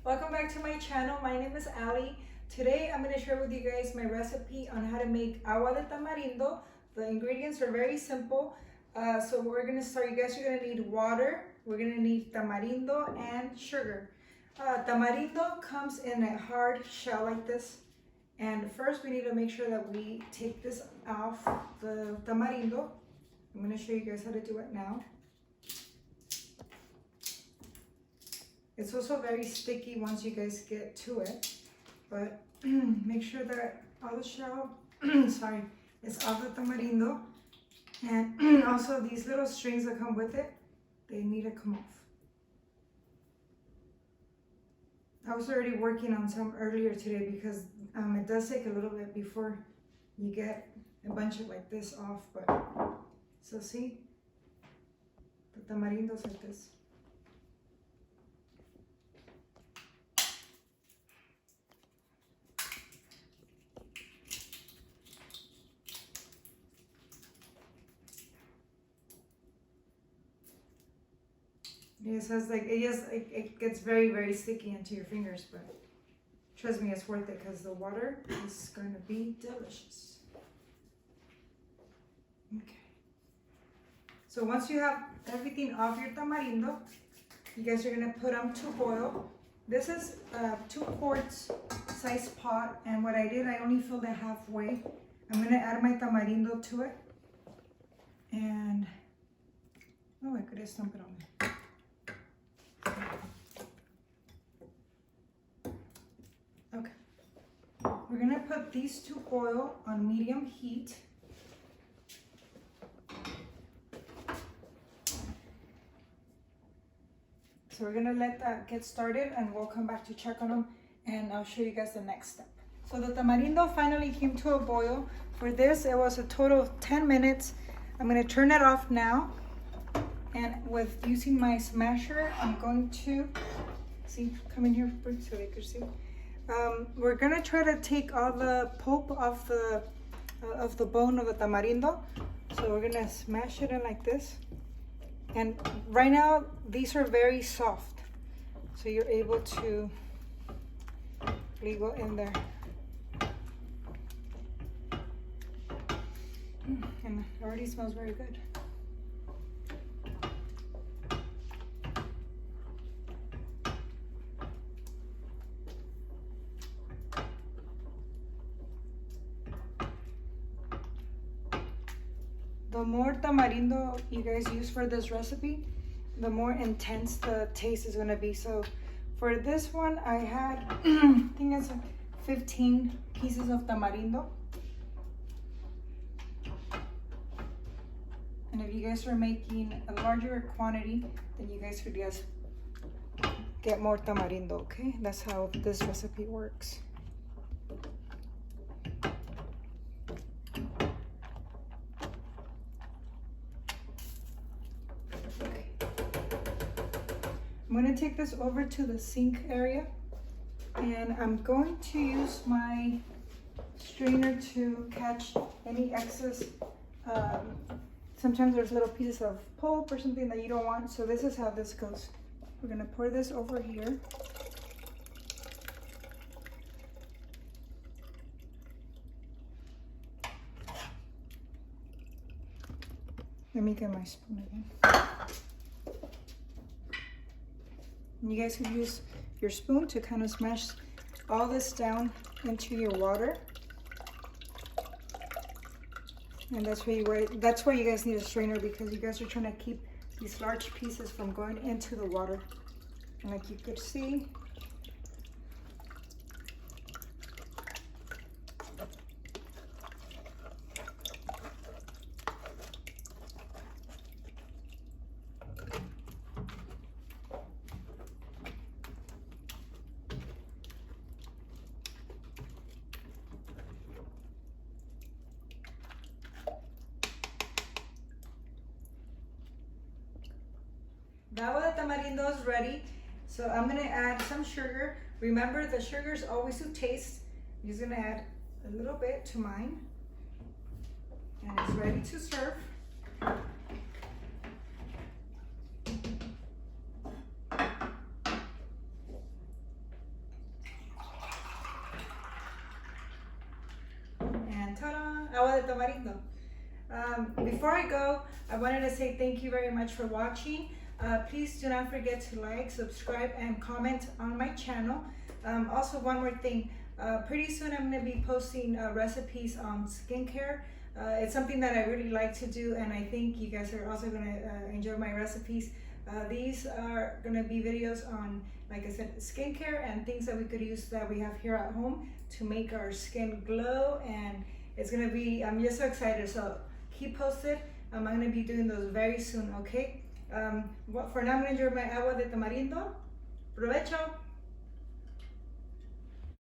Welcome back to my channel. My name is Ali. Today I'm going to share with you guys my recipe on how to make agua de tamarindo. The ingredients are very simple. So we're going to start. You guys are going to need water. We're going to need tamarindo and sugar. Tamarindo comes in a hard shell like this. And first we need to make sure that we take this off the tamarindo. I'm going to show you guys how to do it now. It's also very sticky once you guys get to it, but make sure that all the shell, sorry, is off the tamarindo. And also these little strings that come with it, they need to come off. I was already working on some earlier today because it does take a little bit before you get a bunch of like this off, but so see, the tamarindo's like this. It says like it gets very sticky into your fingers, but trust me, it's worth it because the water is going to be delicious. Okay. So once you have everything off your tamarindo, you guys are going to put them to boil. This is a 2 quarts size pot, and what I did, I only filled it halfway. I'm going to add my tamarindo to it, and oh, I could have stumped it on me. Okay, we're gonna put these to boil on medium heat. So we're gonna let that get started and we'll come back to check on them and I'll show you guys the next step. So the tamarindo finally came to a boil. For this, it was a total of 10 minutes. I'm gonna turn it off now. And with using my smasher, I'm going to, see, come in here so they can see. We're gonna try to take all the pulp off of the bone of the tamarindo. So we're gonna smash it in like this. And right now, these are very soft. So you're able to really go in there. And it already smells very good. The more tamarindo you guys use for this recipe, the more intense the taste is going to be. So for this one, I had, I think it's like 15 pieces of tamarindo. And if you guys are making a larger quantity, then you guys could just get more tamarindo, okay? That's how this recipe works. I'm going to take this over to the sink area and I'm going to use my strainer to catch any excess. Sometimes there's little pieces of pulp or something that you don't want, so this is how this goes. We're going to pour this over here. Let me get my spoon again. You guys can use your spoon to kind of smash all this down into your water. And that's why you guys need a strainer, because you guys are trying to keep these large pieces from going into the water. And like you could see, the agua de tamarindo is ready. So I'm going to add some sugar. Remember, the sugar is always to taste. I'm just going to add a little bit to mine. And it's ready to serve. de Tamarindo. Before I go, I wanted to say thank you very much for watching. Please do not forget to like, subscribe, and comment on my channel. Also, one more thing. Pretty soon I'm going to be posting recipes on skincare. It's something that I really like to do, and I think you guys are also going to enjoy my recipes. These are going to be videos on, like I said, skincare and things that we could use that we have here at home to make our skin glow, and it's going to be, I'm just so excited, so keep posted. I'm going to be doing those very soon, okay? For now, I'm going to enjoy my agua de tamarindo. Provecho!